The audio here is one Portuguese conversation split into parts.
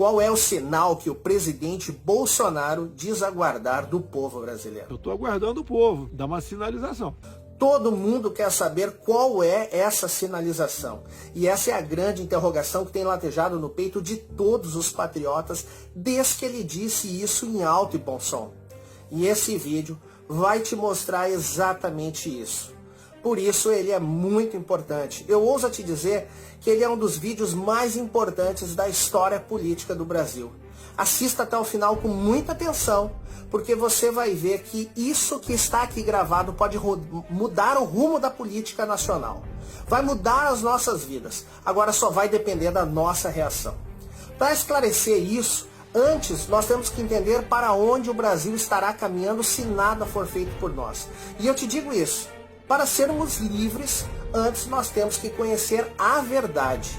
Qual é o sinal que o presidente Bolsonaro diz aguardar do povo brasileiro? Eu estou aguardando o povo, dá uma sinalização. Todo mundo quer saber qual é essa sinalização. E essa é a grande interrogação que tem latejado no peito de todos os patriotas desde que ele disse isso em alto e bom som. E esse vídeo vai te mostrar exatamente isso. Por isso ele é muito importante. Eu ouso te dizer que ele é um dos vídeos mais importantes da história política do Brasil. Assista até o final com muita atenção, porque você vai ver que isso que está aqui gravado pode mudar o rumo da política nacional. Vai mudar as nossas vidas. Agora só vai depender da nossa reação. Para esclarecer isso, antes nós temos que entender para onde o Brasil estará caminhando se nada for feito por nós. E eu te digo isso. Para sermos livres, antes nós temos que conhecer a verdade.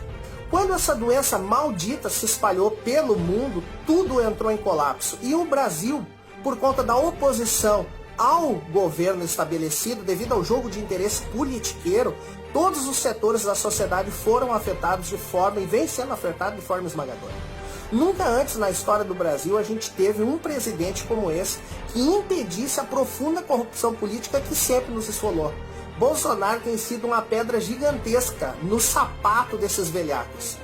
Quando essa doença maldita se espalhou pelo mundo, tudo entrou em colapso. E o Brasil, por conta da oposição ao governo estabelecido, devido ao jogo de interesse politiqueiro, todos os setores da sociedade foram afetados de forma, e vem sendo afetados de forma esmagadora. Nunca antes na história do Brasil a gente teve um presidente como esse que impedisse a profunda corrupção política que sempre nos esfolou. Bolsonaro tem sido uma pedra gigantesca no sapato desses velhacos,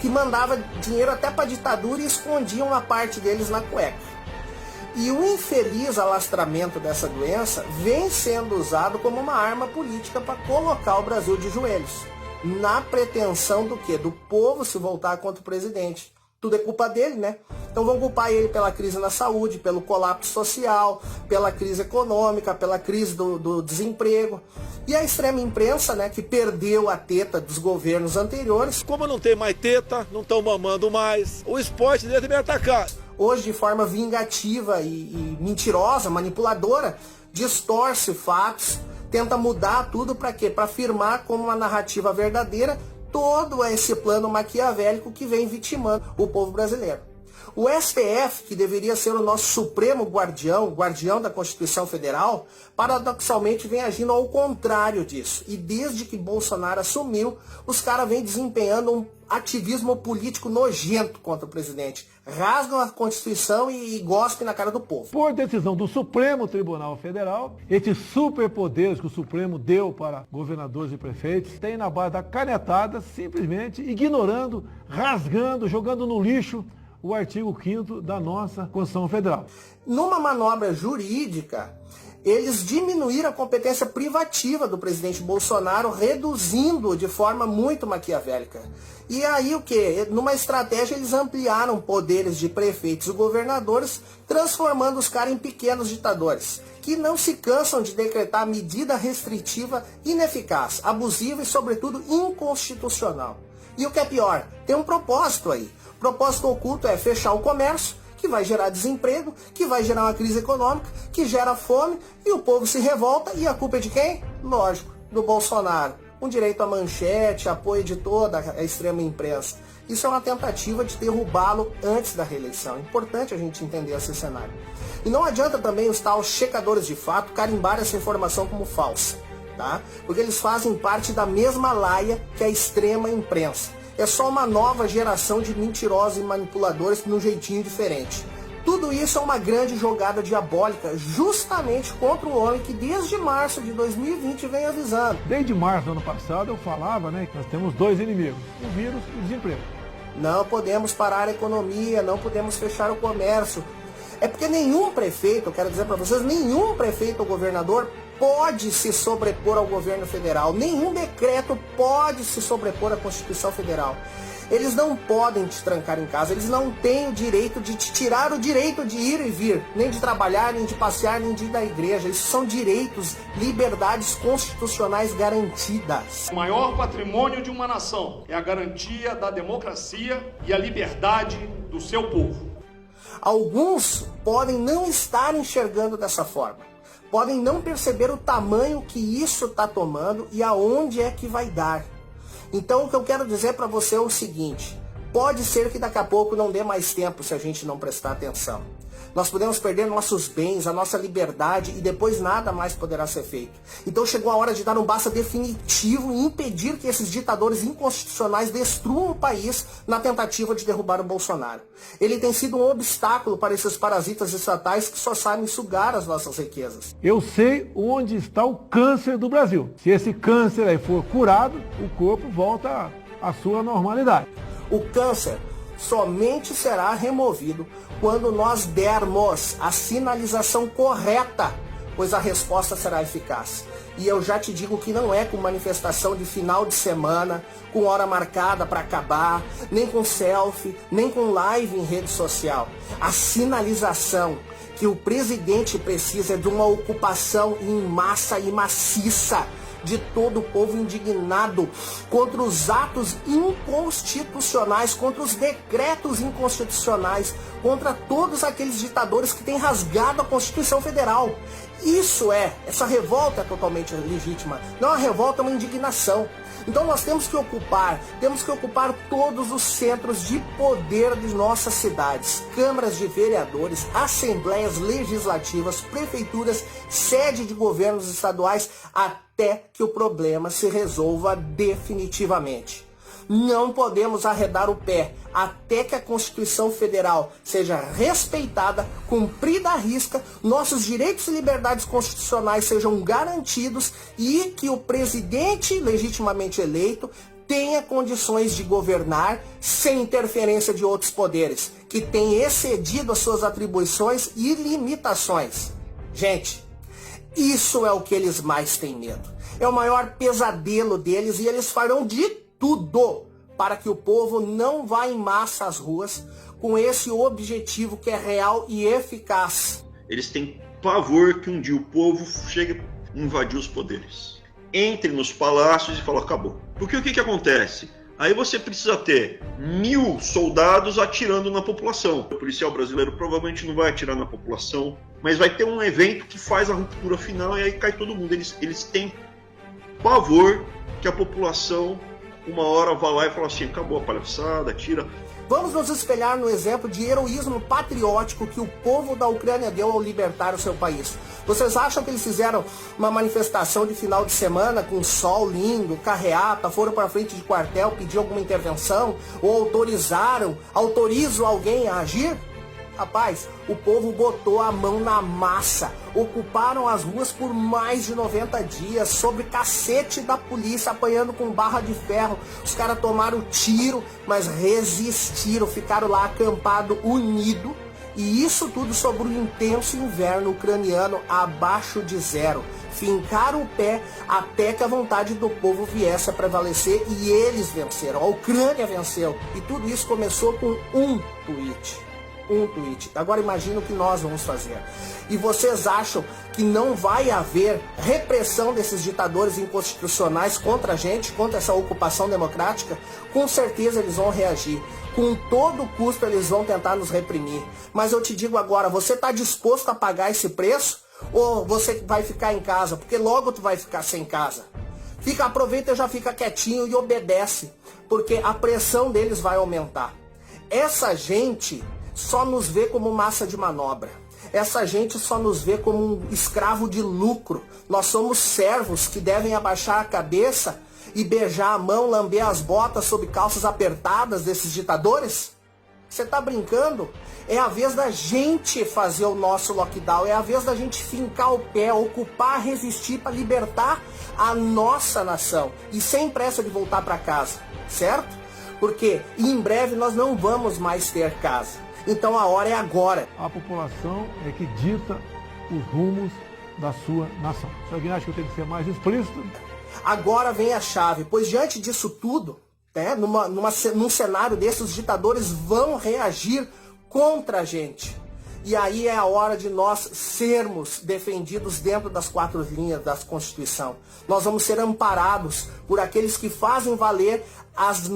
que mandava dinheiro até para a ditadura e escondia uma parte deles na cueca. E o infeliz alastramento dessa doença vem sendo usado como uma arma política para colocar o Brasil de joelhos, na pretensão do quê? Do povo se voltar contra o presidente. Tudo é culpa dele, né? Então vão culpar ele pela crise na saúde, pelo colapso social, pela crise econômica, pela crise do desemprego. E a extrema imprensa, né, que perdeu a teta dos governos anteriores. Como não tem mais teta, não estão mamando mais, o esporte dele é atacar. Hoje, de forma vingativa e mentirosa, manipuladora, distorce fatos, tenta mudar tudo para quê? Para afirmar como uma narrativa verdadeira todo esse plano maquiavélico que vem vitimando o povo brasileiro. O STF, que deveria ser o nosso supremo guardião da Constituição Federal, paradoxalmente vem agindo ao contrário disso. E desde que Bolsonaro assumiu, os caras vêm desempenhando um ativismo político nojento contra o presidente. Rasgam a Constituição e gospem na cara do povo. Por decisão do Supremo Tribunal Federal, esses superpoderes que o Supremo deu para governadores e prefeitos, tem na base da canetada, simplesmente ignorando, rasgando, jogando no lixo o artigo 5º da nossa Constituição Federal. Numa manobra jurídica, eles diminuíram a competência privativa do presidente Bolsonaro, reduzindo de forma muito maquiavélica. E aí o que? Numa estratégia eles ampliaram poderes de prefeitos e governadores, transformando os caras em pequenos ditadores, que não se cansam de decretar medida restritiva ineficaz, abusiva e, sobretudo, inconstitucional. E o que é pior, tem um propósito aí. O propósito oculto é fechar o comércio, que vai gerar desemprego, que vai gerar uma crise econômica, que gera fome, e o povo se revolta, e a culpa é de quem? Lógico, do Bolsonaro. Com direito à manchete, apoio de toda a extrema imprensa. Isso é uma tentativa de derrubá-lo antes da reeleição. É importante a gente entender esse cenário. E não adianta também os tais checadores de fato carimbar essa informação como falsa, tá? Porque eles fazem parte da mesma laia que a extrema imprensa. É só uma nova geração de mentirosos e manipuladores num jeitinho diferente. Tudo isso é uma grande jogada diabólica justamente contra o homem que desde março de 2020 vem avisando. Desde março do ano passado eu falava, né, que nós temos dois inimigos, o vírus e o desemprego. Não podemos parar a economia, não podemos fechar o comércio. É porque nenhum prefeito, eu quero dizer para vocês, nenhum prefeito ou governador pode se sobrepor ao governo federal. Nenhum decreto pode se sobrepor à Constituição Federal. Eles não podem te trancar em casa, eles não têm o direito de te tirar o direito de ir e vir, nem de trabalhar, nem de passear, nem de ir na igreja. Isso são direitos, liberdades constitucionais garantidas. O maior patrimônio de uma nação é a garantia da democracia e a liberdade do seu povo. Alguns podem não estar enxergando dessa forma, podem não perceber o tamanho que isso está tomando e aonde é que vai dar. Então o que eu quero dizer para você é o seguinte: pode ser que daqui a pouco não dê mais tempo se a gente não prestar atenção. Nós podemos perder nossos bens, a nossa liberdade e depois nada mais poderá ser feito. Então chegou a hora de dar um basta definitivo e impedir que esses ditadores inconstitucionais destruam o país na tentativa de derrubar o Bolsonaro. Ele tem sido um obstáculo para esses parasitas estatais que só sabem sugar as nossas riquezas. Eu sei onde está o câncer do Brasil. Se esse câncer aí for curado, o corpo volta à sua normalidade. O câncer somente será removido quando nós dermos a sinalização correta, pois a resposta será eficaz. E eu já te digo que não é com manifestação de final de semana, com hora marcada para acabar, nem com selfie, nem com live em rede social. A sinalização que o presidente precisa é de uma ocupação em massa e maciça de todo o povo indignado contra os atos inconstitucionais, contra os decretos inconstitucionais, contra todos aqueles ditadores que têm rasgado a Constituição Federal. Essa revolta é totalmente legítima. Não é uma revolta, é uma indignação. Então nós temos que ocupar todos os centros de poder de nossas cidades, câmaras de vereadores, assembleias legislativas, prefeituras, sede de governos estaduais, até que o problema se resolva definitivamente. Não podemos arredar o pé até que a Constituição Federal seja respeitada, cumprida à risca, nossos direitos e liberdades constitucionais sejam garantidos e que o presidente legitimamente eleito tenha condições de governar sem interferência de outros poderes, que tem excedido as suas atribuições e limitações. Gente, isso é o que eles mais têm medo. É o maior pesadelo deles e eles farão de tudo para que o povo não vá em massa às ruas com esse objetivo que é real e eficaz. Eles têm pavor que um dia o povo chegue a invadir os poderes. Entre nos palácios e fala, acabou. Porque o que acontece? Aí você precisa ter 1000 soldados atirando na população. O policial brasileiro provavelmente não vai atirar na população, mas vai ter um evento que faz a ruptura final e aí cai todo mundo. Eles têm pavor que a população uma hora vai lá e fala assim, acabou a palhaçada, tira. Vamos nos espelhar no exemplo de heroísmo patriótico que o povo da Ucrânia deu ao libertar o seu país. Vocês acham que eles fizeram uma manifestação de final de semana com sol lindo, carreata, foram para frente de quartel pedir alguma intervenção ou autorizam alguém a agir? Rapaz, o povo botou a mão na massa, ocuparam as ruas por mais de 90 dias, sob cacete da polícia, apanhando com barra de ferro. Os caras tomaram tiro, mas resistiram, ficaram lá acampados, unidos. E isso tudo sobre o intenso inverno ucraniano abaixo de zero. Fincaram o pé até que a vontade do povo viesse a prevalecer e eles venceram. A Ucrânia venceu. E tudo isso começou com um tweet. Agora imagina o que nós vamos fazer. E vocês acham que não vai haver repressão desses ditadores inconstitucionais contra a gente, contra essa ocupação democrática? Com certeza eles vão reagir. Com todo custo eles vão tentar nos reprimir. Mas eu te digo agora, você está disposto a pagar esse preço? Ou você vai ficar em casa? Porque logo tu vai ficar sem casa. Aproveita e já fica quietinho e obedece. Porque a pressão deles vai aumentar. Essa gente só nos vê como massa de manobra. Essa gente só nos vê como um escravo de lucro. Nós somos servos que devem abaixar a cabeça e beijar a mão, lamber as botas sob calças apertadas desses ditadores? Você tá brincando? É a vez da gente fazer o nosso lockdown, é a vez da gente fincar o pé, ocupar, resistir para libertar a nossa nação. E sem pressa de voltar para casa, certo? Porque em breve nós não vamos mais ter casa. Então a hora é agora. A população é que dita os rumos da sua nação. Se alguém acha que eu tenho que ser mais explícito? Agora vem a chave, pois diante disso tudo, né, num cenário desses, os ditadores vão reagir contra a gente. E aí é a hora de nós sermos defendidos dentro das 4 linhas da Constituição. Nós vamos ser amparados por aqueles que fazem valer os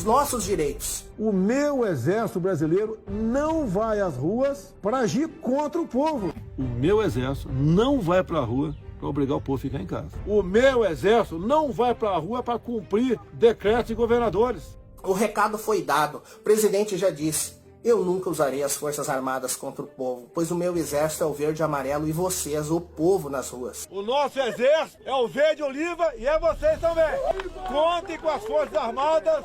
nossos direitos. O meu exército brasileiro não vai às ruas para agir contra o povo. O meu exército não vai para a rua para obrigar o povo a ficar em casa. O meu exército não vai para a rua para cumprir decretos de governadores. O recado foi dado. O presidente já disse: eu nunca usarei as Forças Armadas contra o povo, pois o meu exército é o verde e amarelo e vocês, o povo, nas ruas. O nosso exército é o verde oliva e é vocês também. Contem com as Forças Armadas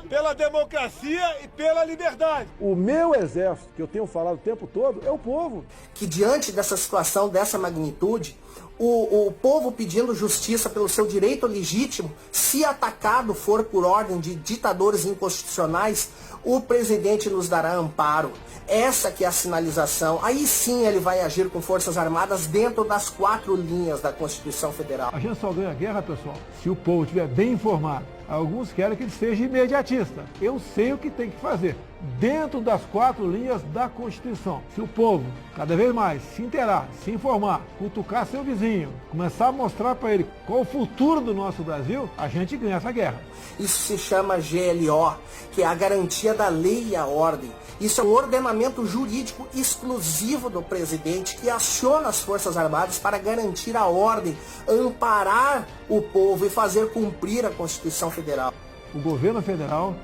pela democracia e pela liberdade. O meu exército, que eu tenho falado o tempo todo, é o povo. Que diante dessa situação, dessa magnitude, o povo pedindo justiça pelo seu direito legítimo, se atacado for por ordem de ditadores inconstitucionais, o presidente nos dará amparo. Essa que é a sinalização. Aí sim ele vai agir com Forças Armadas dentro das 4 linhas da Constituição Federal. A gente só ganha a guerra, pessoal, se o povo estiver bem informado. Alguns querem que ele seja imediatista. Eu sei o que tem que fazer, dentro das 4 linhas da Constituição. Se o povo, cada vez mais, se inteirar, se informar, cutucar seu vizinho, começar a mostrar para ele qual o futuro do nosso Brasil, a gente ganha essa guerra. Isso se chama GLO, que é a garantia da lei e a ordem. Isso é um ordenamento jurídico exclusivo do presidente que aciona as Forças Armadas para garantir a ordem, amparar o povo e fazer cumprir a Constituição Federal. O governo federal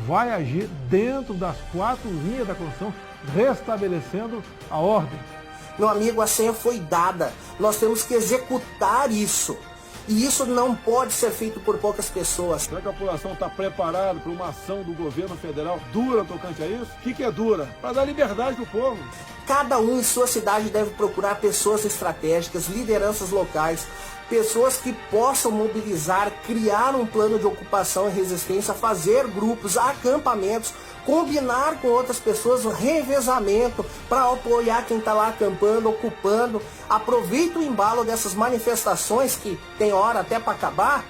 vai agir dentro das 4 linhas da Constituição, restabelecendo a ordem. Meu amigo, a senha foi dada. Nós temos que executar isso. E isso não pode ser feito por poucas pessoas. Será que a população está preparada para uma ação do governo federal dura tocante a isso? O que é dura? Para dar liberdade para o povo. Cada um em sua cidade deve procurar pessoas estratégicas, lideranças locais, pessoas que possam mobilizar, criar um plano de ocupação e resistência, fazer grupos, acampamentos, combinar com outras pessoas o revezamento para apoiar quem está lá acampando, ocupando. Aproveita o embalo dessas manifestações que tem hora até para acabar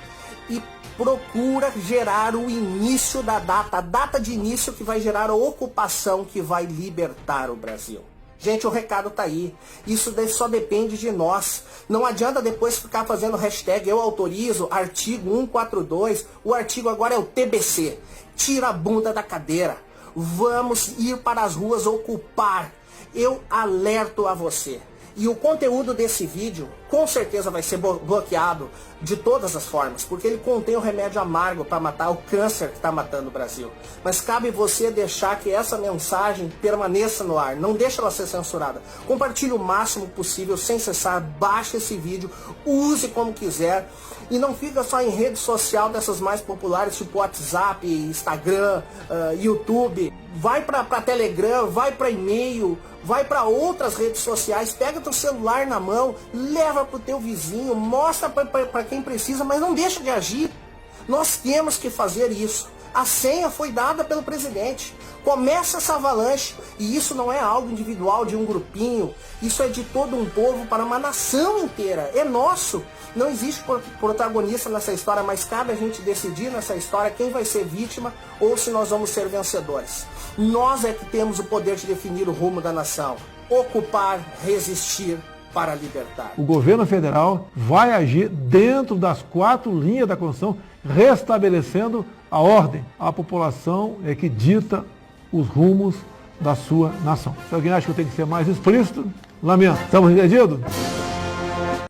e procura gerar o início da data, a data de início que vai gerar a ocupação que vai libertar o Brasil. Gente, o recado tá aí. Isso só depende de nós. Não adianta depois ficar fazendo hashtag eu autorizo, artigo 142. O artigo agora é o TBC. Tira a bunda da cadeira. Vamos ir para as ruas ocupar. Eu alerto a você. E o conteúdo desse vídeo com certeza vai ser bloqueado de todas as formas, porque ele contém o remédio amargo para matar o câncer que está matando o Brasil. Mas cabe você deixar que essa mensagem permaneça no ar, não deixe ela ser censurada. Compartilhe o máximo possível, sem cessar, baixe esse vídeo, use como quiser. E não fica só em rede social dessas mais populares, tipo WhatsApp, Instagram, YouTube. Vai para Telegram, vai para e-mail, vai para outras redes sociais, pega teu celular na mão, leva para o teu vizinho, mostra para quem precisa, mas não deixa de agir. Nós temos que fazer isso. A senha foi dada pelo presidente. Começa essa avalanche. E isso não é algo individual de um grupinho. Isso é de todo um povo para uma nação inteira. É nosso. Não existe protagonista nessa história, mas cabe a gente decidir nessa história quem vai ser vítima ou se nós vamos ser vencedores. Nós é que temos o poder de definir o rumo da nação. Ocupar, resistir para libertar. O governo federal vai agir dentro das 4 linhas da Constituição, restabelecendo a ordem. A população é que dita os rumos da sua nação. Se alguém acha que eu tenho que ser mais explícito, lamento. Estamos entendidos?